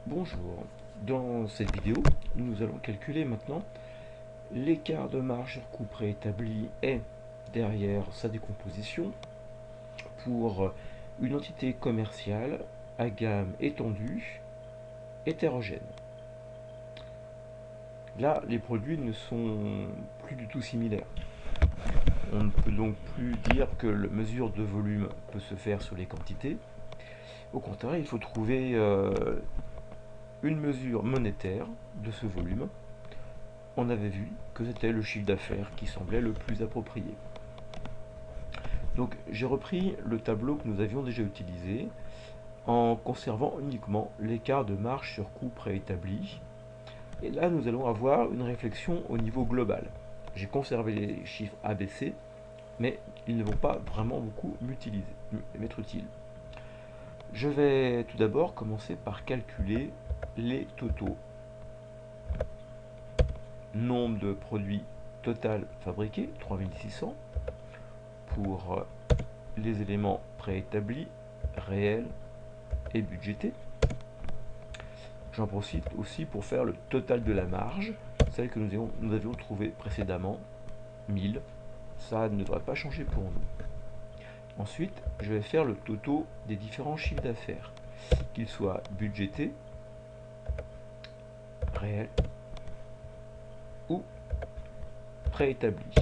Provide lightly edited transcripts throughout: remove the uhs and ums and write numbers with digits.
Bonjour, dans cette vidéo, nous allons calculer maintenant l'écart de marge sur coût préétabli et derrière sa décomposition pour une entité commerciale à gamme étendue hétérogène. Là, les produits ne sont plus du tout similaires. On ne peut donc plus dire que la mesure de volume peut se faire sur les quantités. Au contraire, il faut trouver une mesure monétaire de ce volume. On avait vu que c'était le chiffre d'affaires qui semblait le plus approprié. Donc j'ai repris le tableau que nous avions déjà utilisé en conservant uniquement l'écart de marge sur coût préétabli. Et là, nous allons avoir une réflexion au niveau global. J'ai conservé les chiffres ABC, mais ils ne vont pas vraiment beaucoup m'être utiles. Je vais tout d'abord commencer par calculer les totaux. Nombre de produits total fabriqués, 3600, pour les éléments préétablis, réels et budgétés. J'en profite aussi pour faire le total de la marge, celle que nous avions trouvée précédemment, 1000. Ça ne devrait pas changer pour nous. Ensuite, je vais faire le total des différents chiffres d'affaires, qu'ils soient budgétés, réels ou préétablis.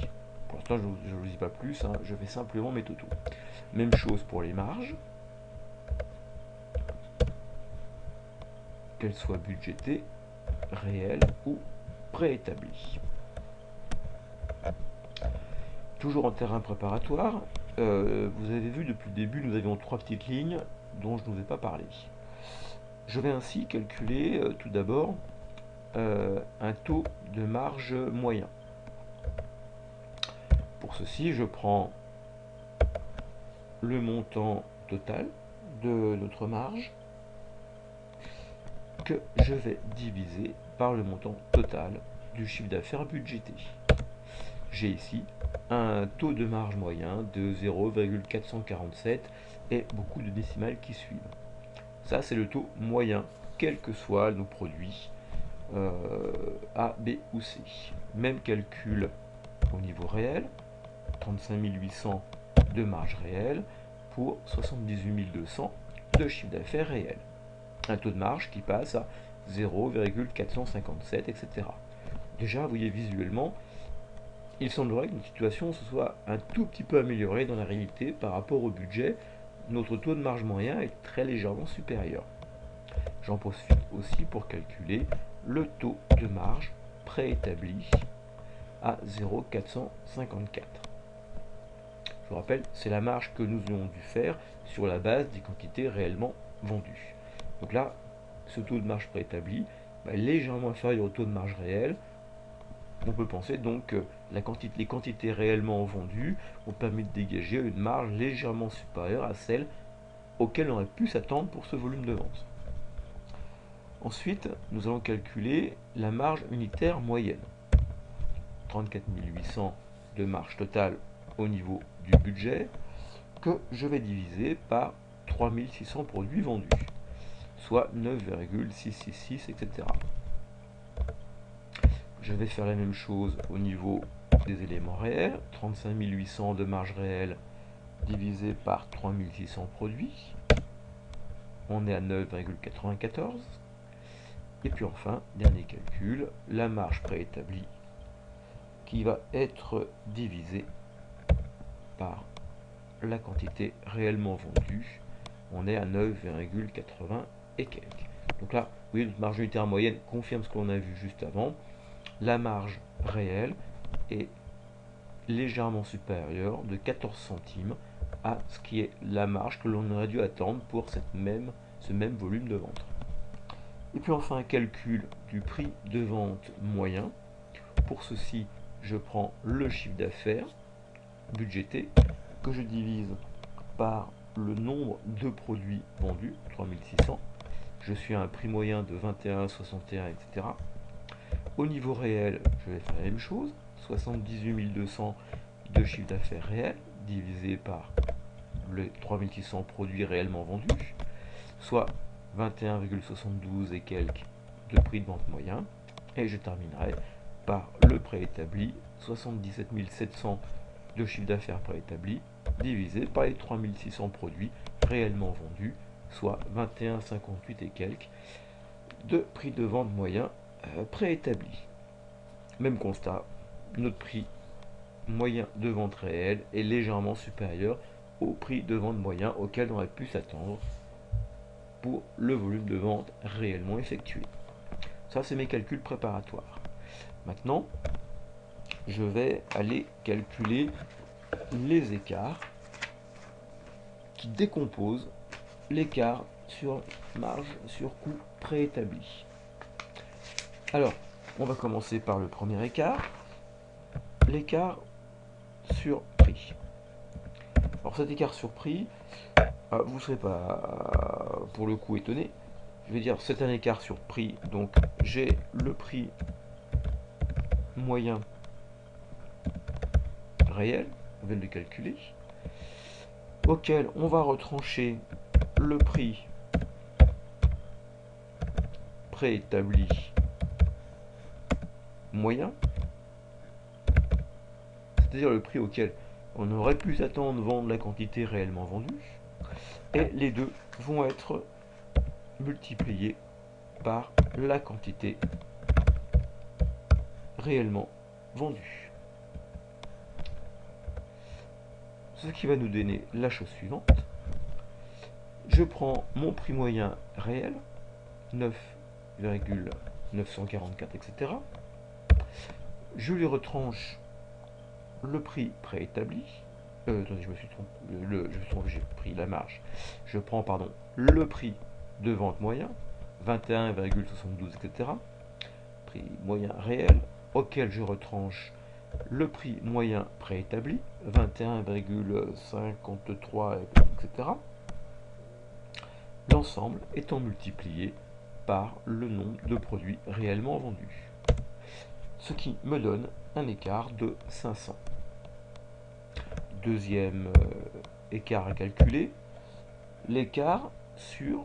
Pour l'instant, je ne vous dis pas plus, hein, je fais simplement mes totaux. Même chose pour les marges, qu'elles soient budgétées, réelles ou préétablies. Toujours en terrain préparatoire, vous avez vu depuis le début, nous avions trois petites lignes dont je ne vous ai pas parlé. Je vais ainsi calculer tout d'abord un taux de marge moyen. Pour ceci, je prends le montant total de notre marge que je vais diviser par le montant total du chiffre d'affaires budgété. J'ai ici un taux de marge moyen de 0,447 et beaucoup de décimales qui suivent. Ça, c'est le taux moyen, quels que soient nos produits A, B ou C. Même calcul au niveau réel, 35 800 de marge réelle pour 78 200 de chiffre d'affaires réel. Un taux de marge qui passe à 0,457, etc. Déjà, vous voyez visuellement, il semblerait que notre situation se soit un tout petit peu améliorée dans la réalité par rapport au budget. Notre taux de marge moyen est très légèrement supérieur. J'en profite aussi pour calculer le taux de marge préétabli à 0,454. Je vous rappelle, c'est la marge que nous avons dû faire sur la base des quantités réellement vendues. Donc là, ce taux de marge préétabli est légèrement inférieur au taux de marge réel. On peut penser donc que les quantités réellement vendues ont permis de dégager une marge légèrement supérieure à celle auquel on aurait pu s'attendre pour ce volume de vente. Ensuite, nous allons calculer la marge unitaire moyenne. 34 800 de marge totale au niveau du budget que je vais diviser par 3600 produits vendus, soit 9,666, etc. Je vais faire la même chose au niveau des éléments réels, 35 800 de marge réelle divisé par 3600 produits, on est à 9,94. Et puis enfin, dernier calcul, la marge préétablie qui va être divisée par la quantité réellement vendue, on est à 9,80 et quelques. Donc là, vous voyez, notre marge unitaire moyenne confirme ce qu'on a vu juste avant. La marge réelle est légèrement supérieure de 14 centimes à ce qui est la marge que l'on aurait dû attendre pour ce même volume de vente. Et puis enfin, calcul du prix de vente moyen. Pour ceci, je prends le chiffre d'affaires budgété que je divise par le nombre de produits vendus, 3600. Je suis à un prix moyen de 21,61, etc. Au niveau réel, je vais faire la même chose, 78 200 de chiffre d'affaires réel divisé par les 3600 produits réellement vendus, soit 21,72 et quelques de prix de vente moyen. Et je terminerai par le préétabli, 77 700 de chiffre d'affaires préétabli, divisé par les 3600 produits réellement vendus, soit 21,58 et quelques de prix de vente moyen préétabli. Même constat, notre prix moyen de vente réel est légèrement supérieur au prix de vente moyen auquel on aurait pu s'attendre pour le volume de vente réellement effectué. Ça, c'est mes calculs préparatoires. Maintenant, je vais aller calculer les écarts qui décomposent l'écart sur marge sur coût préétabli. Alors, on va commencer par le premier écart, l'écart sur prix. Alors cet écart sur prix, vous ne serez pas pour le coup étonné. Je vais dire c'est un écart sur prix, donc j'ai le prix moyen réel, on vient de le calculer, auquel on va retrancher le prix préétabli moyen, c'est-à-dire le prix auquel on aurait pu s'attendre vendre la quantité réellement vendue, et les deux vont être multipliés par la quantité réellement vendue. Ce qui va nous donner la chose suivante. Je prends mon prix moyen réel, 9,944, etc. Je lui retranche le prix préétabli. Attendez, je me suis trompé, j'ai pris la marge. Je prends, pardon, le prix de vente moyen, 21,72, etc. Prix moyen réel, auquel je retranche le prix moyen préétabli, 21,53, etc. L'ensemble étant multiplié par le nombre de produits réellement vendus. Ce qui me donne un écart de 500. Deuxième écart à calculer, l'écart sur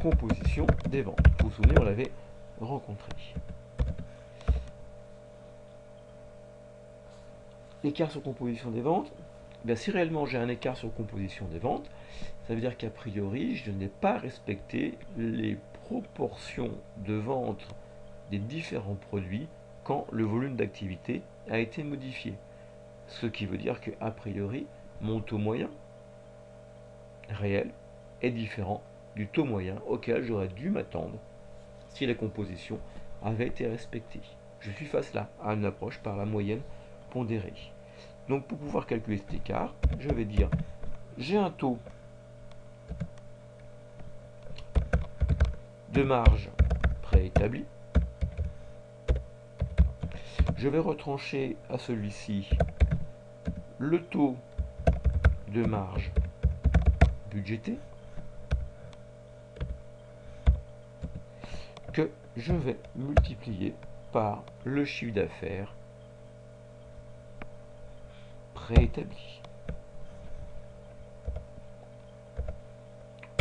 composition des ventes. Vous vous souvenez, on l'avait rencontré. L'écart sur composition des ventes, bien, si réellement j'ai un écart sur composition des ventes, ça veut dire qu'a priori, je n'ai pas respecté les proportions de vente des différents produits quand le volume d'activité a été modifié. Ce qui veut dire qu'a priori, mon taux moyen réel est différent du taux moyen auquel j'aurais dû m'attendre si la composition avait été respectée. Je suis face là à une approche par la moyenne pondérée. Donc pour pouvoir calculer cet écart, je vais dire j'ai un taux de marge préétabli. Je vais retrancher à celui-ci le taux de marge budgété que je vais multiplier par le chiffre d'affaires préétabli.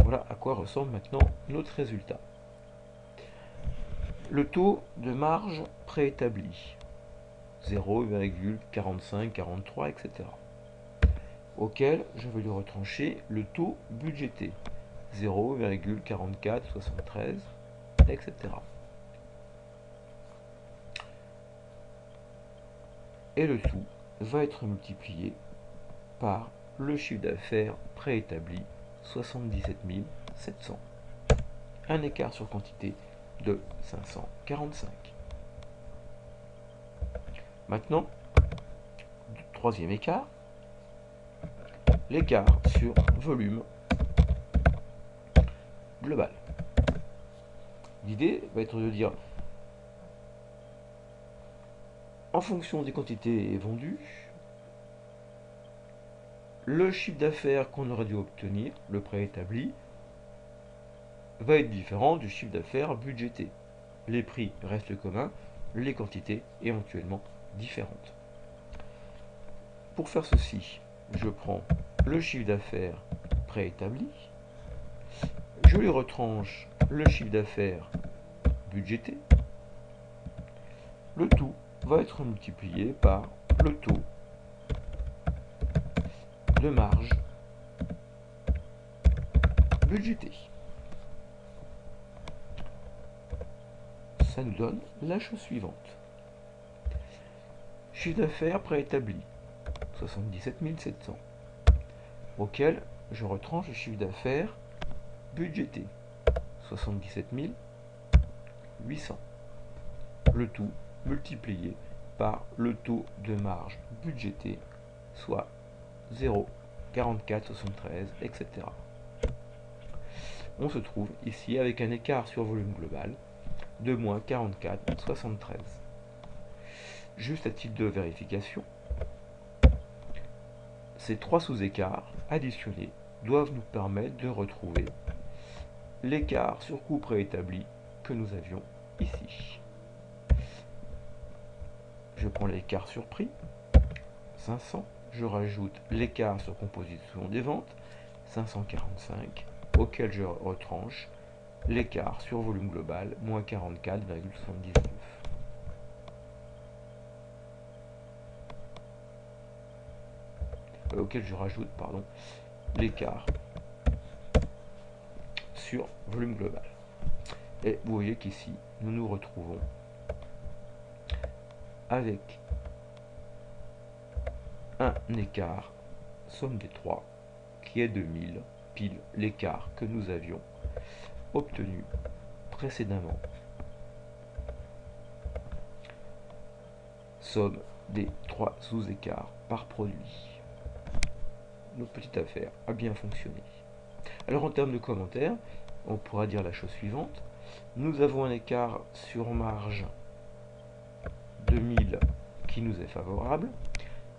Voilà à quoi ressemble maintenant notre résultat. Le taux de marge préétabli, 0,45, 43, etc. auquel je vais lui retrancher le taux budgété, 0,44, 73, etc. Et le tout va être multiplié par le chiffre d'affaires préétabli, 77 700. Un écart sur quantité de 545. Maintenant, troisième écart, l'écart sur volume global. L'idée va être de dire, en fonction des quantités vendues, le chiffre d'affaires qu'on aurait dû obtenir, le préétabli, va être différent du chiffre d'affaires budgété. Les prix restent communs, les quantités éventuellement différentes. Pour faire ceci, je prends le chiffre d'affaires préétabli. Je lui retranche le chiffre d'affaires budgété. Le tout va être multiplié par le taux de marge budgété. Ça nous donne la chose suivante. Chiffre d'affaires préétabli, 77 700, auquel je retranche le chiffre d'affaires budgété, 77 800. Le tout multiplié par le taux de marge budgété, soit 0,4473, etc. On se trouve ici avec un écart sur volume global de moins 44,73. Juste à titre de vérification, ces trois sous-écarts additionnés doivent nous permettre de retrouver l'écart sur coût préétabli que nous avions ici. Je prends l'écart sur prix, 500, je rajoute l'écart sur composition des ventes, 545, auquel je retranche l'écart sur volume global, moins 44,79. Auquel je rajoute, pardon, l'écart sur volume global. Et vous voyez qu'ici, nous nous retrouvons avec un écart, somme des trois, qui est de 1000, pile l'écart que nous avions obtenu précédemment. Somme des trois sous-écarts par produit. Notre petite affaire a bien fonctionné. Alors en termes de commentaires, on pourra dire la chose suivante. Nous avons un écart sur marge de 1000 qui nous est favorable,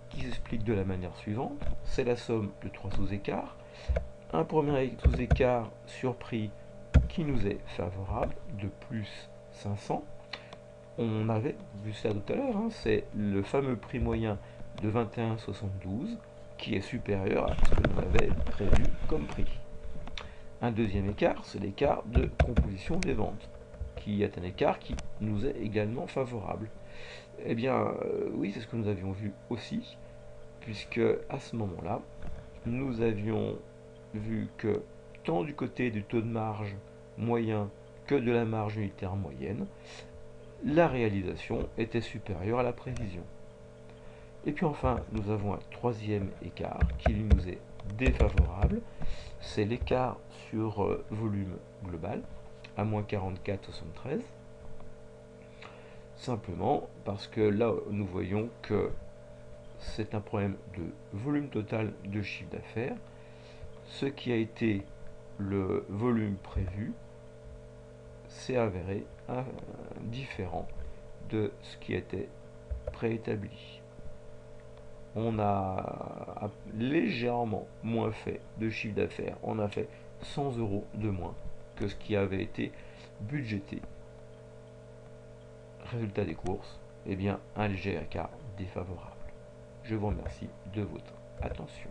qui s'explique de la manière suivante. C'est la somme de trois sous-écarts. Un premier sous-écart sur prix qui nous est favorable, de plus 500. On avait vu ça tout à l'heure, hein, c'est le fameux prix moyen de 21,72 qui est supérieur à ce que l'on avait prévu comme prix. Un deuxième écart, c'est l'écart de composition des ventes, qui est un écart qui nous est également favorable. Eh bien, oui, c'est ce que nous avions vu aussi, puisque à ce moment-là, nous avions vu que tant du côté du taux de marge moyen que de la marge unitaire moyenne, la réalisation était supérieure à la prévision. Et puis enfin, nous avons un troisième écart qui nous est défavorable, c'est l'écart sur volume global, à moins 44,73, simplement parce que là, nous voyons que c'est un problème de volume total de chiffre d'affaires. Ce qui a été le volume prévu s'est avéré différent de ce qui était préétabli. On a légèrement moins fait de chiffre d'affaires. On a fait 100 € de moins que ce qui avait été budgété. Résultat des courses, eh bien, un léger écart défavorable. Je vous remercie de votre attention.